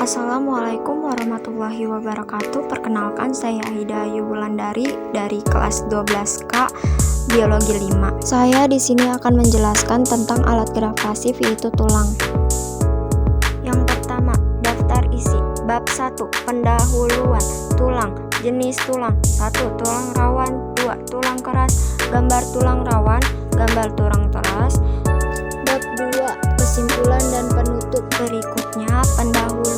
Assalamualaikum warahmatullahi wabarakatuh. Perkenalkan, saya Aida Ayu Wulandari dari kelas 12K Biologi 5. Saya di sini akan menjelaskan tentang alat gerak pasif, yaitu tulang. Yang pertama, daftar isi. Bab 1, pendahuluan. Tulang. Jenis tulang. 1. Tulang rawan. 2. Tulang keras. Gambar tulang rawan. Gambar tulang keras. Bab 2, kesimpulan dan penutup. Berikutnya, pendahuluan.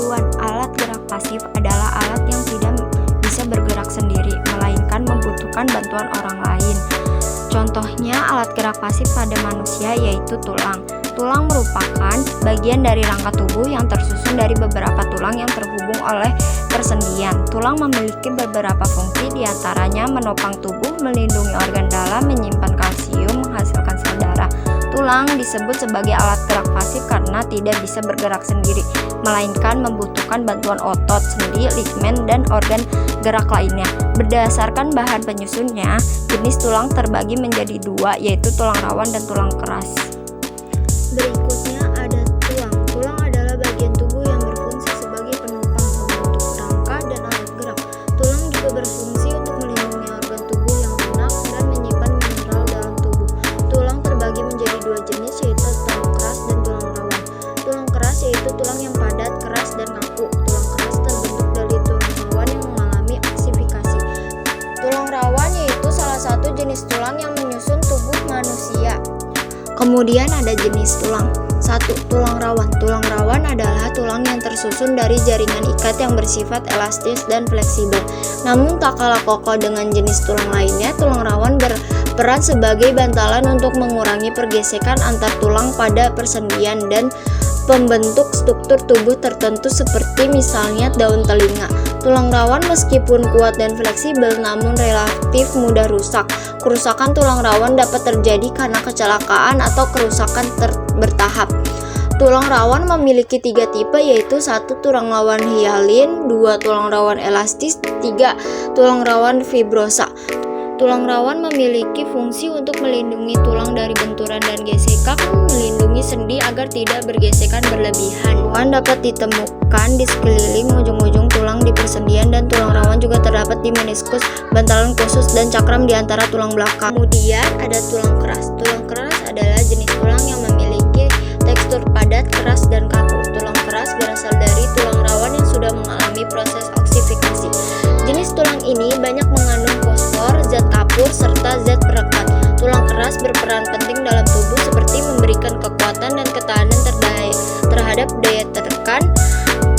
Alat gerak pasif adalah alat yang tidak bisa bergerak sendiri, melainkan membutuhkan bantuan orang lain. Contohnya alat gerak pasif pada manusia yaitu tulang. Tulang merupakan bagian dari rangka tubuh yang tersusun dari beberapa tulang yang terhubung oleh persendian. Tulang memiliki beberapa fungsi, diantaranya menopang tubuh, melindungi organ dalam, menyimpan kalsium, menghasilkan sel darah. Tulang disebut sebagai alat gerak pasif karena tidak bisa bergerak sendiri, melainkan membutuhkan bantuan otot, sendi, ligamen, dan organ gerak lainnya. Berdasarkan bahan penyusunnya, jenis tulang terbagi menjadi dua, yaitu tulang rawan dan tulang keras. Berikutnya ada tulang. Tulang adalah bagian tubuh yang berfungsi sebagai penopang, pembentuk rangka, dan alat gerak. Tulang juga berfungsi untuk melindungi organ tubuh yang lunak dan menyimpan mineral dalam tubuh. Tulang terbagi menjadi dua jenis, yaitu tulang keras dan tulang rawan. Tulang keras yaitu tulang yang padat, keras, dan kaku. Tulang keras terbentuk dari tulang rawan yang mengalami oksifikasi. Tulang rawan yaitu salah satu jenis tulang yang menyusun tubuh manusia. Kemudian ada jenis tulang. 1. Tulang rawan. Tulang rawan adalah tulang yang tersusun dari jaringan ikat yang bersifat elastis dan fleksibel. Namun tak kalah kokoh dengan jenis tulang lainnya, tulang rawan berperan sebagai bantalan untuk mengurangi pergesekan antar tulang pada persendian dan pembentuk struktur tubuh tertentu seperti misalnya daun telinga. Tulang rawan meskipun kuat dan fleksibel namun relatif mudah rusak. Kerusakan tulang rawan dapat terjadi karena kecelakaan atau kerusakan bertahap. Tulang rawan memiliki 3 tipe, yaitu 1. Tulang rawan hialin, 2. Tulang rawan elastis, 3. Tulang rawan fibrosa. Tulang rawan memiliki fungsi untuk melindungi tulang dari benturan dan gesekan, melindungi sendi agar tidak bergesekan berlebihan. Tulang dapat ditemukan di sekeliling ujung-ujung tulang di persendian, dan tulang rawan juga terdapat di meniskus, bantalan khusus, dan cakram di antara tulang belakang. Kemudian ada tulang keras. Tulang keras adalah jenis tulang yang memiliki tekstur padat, keras, dan kaku. Tulang keras berasal dari tulang rawan yang sudah mengalami proses oksifikasi. Jenis tulang ini banyak mengandung fosfor, zat kapur, serta zat perekat. Tulang keras berperan penting dalam tubuh seperti memberikan kekuatan dan ketahanan terhadap daya tekan,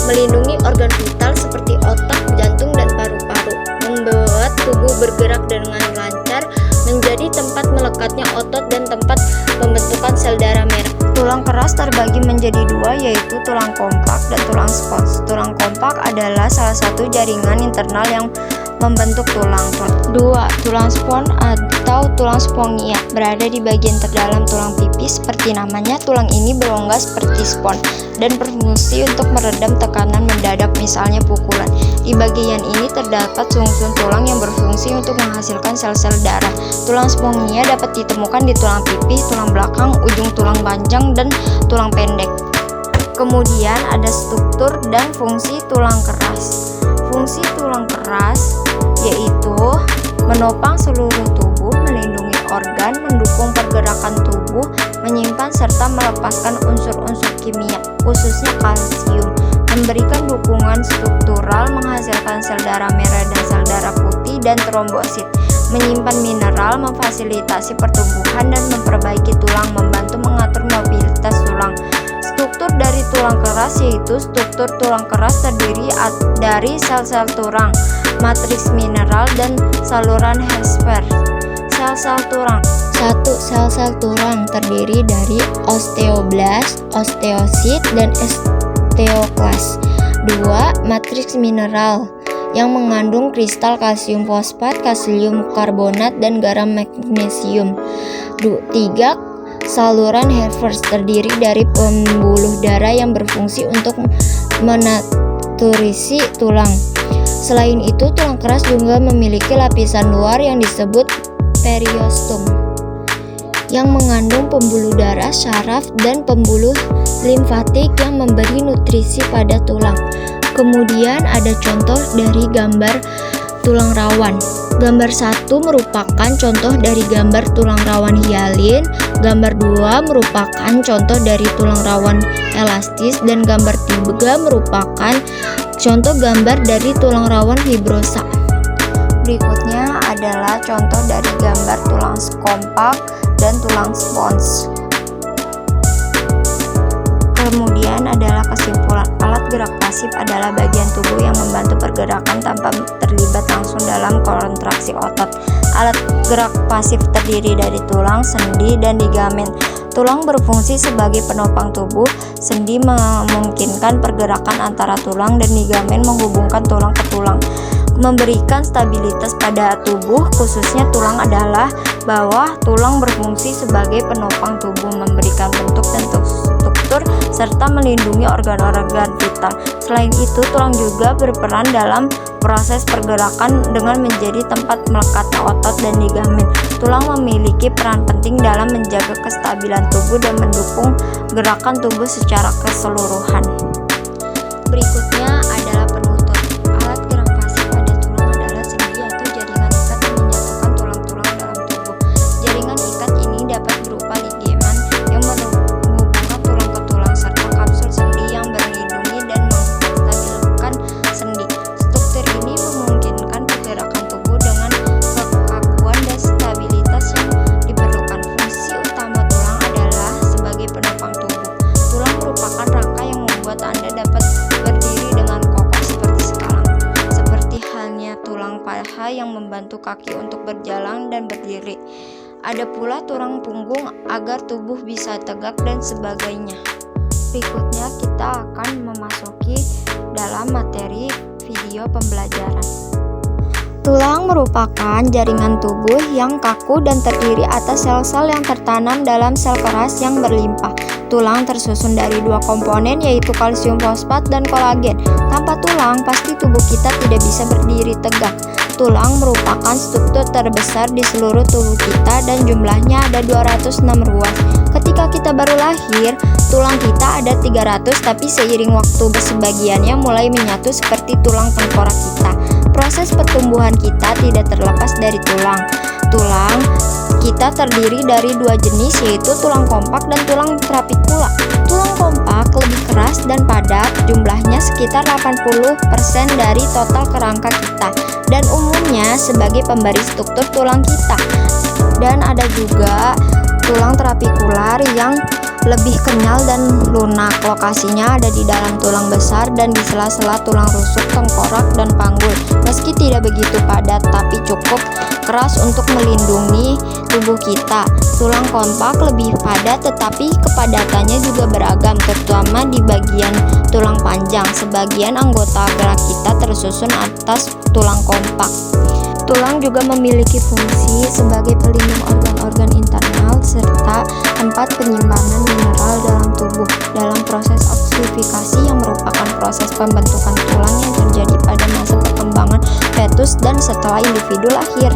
melindungi organ vital seperti otak, jantung, dan paru-paru, membuat tubuh bergerak dengan lancar, menjadi tempat melekatnya otot dan tempat pembentukan sel darah merah. Tulang keras terbagi menjadi dua, yaitu tulang kompak dan tulang spons. Tulang kompak adalah salah satu jaringan internal yang membentuk tulang. 2. Tulang spons atau tulang spongia berada di bagian terdalam tulang pipis. Seperti namanya, tulang ini berongga seperti spons dan berfungsi untuk meredam tekanan mendadak, misalnya pukulan. Di bagian ini terdapat sungsum tulang yang berfungsi untuk menghasilkan sel-sel darah. Tulang spongia dapat ditemukan di tulang pipis, tulang belakang, ujung tulang panjang, dan tulang pendek. Kemudian ada struktur dan fungsi tulang keras. Fungsi tulang keras yaitu menopang seluruh tubuh, melindungi organ, mendukung pergerakan tubuh, menyimpan serta melepaskan unsur-unsur kimia, khususnya kalsium, memberikan dukungan struktural, menghasilkan sel darah merah dan sel darah putih, dan trombosit, menyimpan mineral, memfasilitasi pertumbuhan, dan memperbaiki tulang, membantu mengatur mobilitas tulang. Struktur dari tulang keras yaitu struktur tulang keras terdiri dari sel-sel tulang, matriks mineral, dan saluran Hesper. Sel-sel tulang. 1. Sel-sel tulang terdiri dari osteoblast, osteosit, dan osteoklas. 2. Matriks mineral yang mengandung kristal kalsium fosfat, kalsium karbonat, dan garam magnesium. 3. Saluran Hesper terdiri dari pembuluh darah yang berfungsi untuk menutrisi tulang. Selain itu, tulang keras juga memiliki lapisan luar yang disebut periostom yang mengandung pembuluh darah, syaraf, dan pembuluh limfatik yang memberi nutrisi pada tulang. Kemudian ada contoh dari gambar tulang rawan. Gambar 1 merupakan contoh dari gambar tulang rawan hialin, gambar 2 merupakan contoh dari tulang rawan elastis, dan gambar 3 merupakan contoh gambar dari tulang rawan fibrosa. Berikutnya adalah contoh dari gambar tulang kompak dan tulang spons. Kemudian adalah kesimpulan, alat gerak pasif adalah bagian tubuh yang membantu pergerakan tanpa terlibat langsung dalam kontraksi otot. Alat gerak pasif terdiri dari tulang, sendi, dan ligamen. Tulang berfungsi sebagai penopang tubuh, sendi memungkinkan pergerakan antara tulang, dan ligamen menghubungkan tulang ke tulang, memberikan stabilitas pada tubuh, khususnya tulang adalah bahwa tulang berfungsi sebagai penopang tubuh, memberikan bentuk dan struktur, serta melindungi organ-organ vital. Selain itu, tulang juga berperan dalam proses pergerakan dengan menjadi tempat melekatnya otot dan ligamen. Tulang memiliki peran penting dalam menjaga kestabilan tubuh dan mendukung gerakan tubuh secara keseluruhan. Berikutnya adalah penutur. Alat gerak pasif pada tulang adalah sendi atau jaringan ikat yang menyatukan tulang-tulang dalam tubuh. Jaringan ikat ini dapat berupa ligamen yang menghubungkan tulang ke tulang, serta kapsul sendi yang melindungi dan menstabilkan sendi. Struktur ini memungkinkan pergerakan tubuh dengan kekakuan dan stabilitas yang diperlukan. Fungsi utama tulang adalah sebagai penopang tubuh. Tulang merupakan rangka yang membuat Anda dapat berdiri dengan kokoh seperti sekarang, seperti halnya tulang paha yang membantu kaki untuk berjalan dan berdiri. Ada pula tulang punggung agar tubuh bisa tegak dan sebagainya. Berikutnya kita akan memasuki dalam materi video pembelajaran. Tulang merupakan jaringan tubuh yang kaku dan terdiri atas sel-sel yang tertanam dalam sel keras yang berlimpah. Tulang tersusun dari 2 komponen, yaitu kalsium fosfat dan kolagen. Tanpa tulang, pasti tubuh kita tidak bisa berdiri tegak. Tulang merupakan struktur terbesar di seluruh tubuh kita dan jumlahnya ada 206 ruas. Ketika kita baru lahir, tulang kita ada 300, tapi seiring waktu sebagiannya mulai menyatu seperti tulang tengkorak kita. Proses pertumbuhan kita tidak terlepas dari tulang. Tulang kita terdiri dari 2 jenis, yaitu tulang kompak dan tulang trapikula. Tulang kompak lebih keras dan padat, jumlahnya sekitar 80% dari total kerangka kita, dan umumnya sebagai pemberi struktur tulang kita. Dan ada juga tulang trapikular yang lebih kenyal dan lunak. Lokasinya ada di dalam tulang besar dan di sela-sela tulang rusuk, tengkorak, dan panggul. Meski tidak begitu padat, tapi cukup keras untuk melindungi tubuh kita. Tulang kompak lebih padat, tetapi kepadatannya juga beragam, terutama di bagian tulang panjang. Sebagian anggota gerak kita tersusun atas tulang kompak. Tulang juga memiliki fungsi sebagai pelindung organ-organ internal serta tempat penyimpanan mineral dalam tubuh. Dalam proses ossifikasi yang merupakan proses pembentukan tulang yang terjadi pada masa perkembangan fetus dan setelah individu lahir.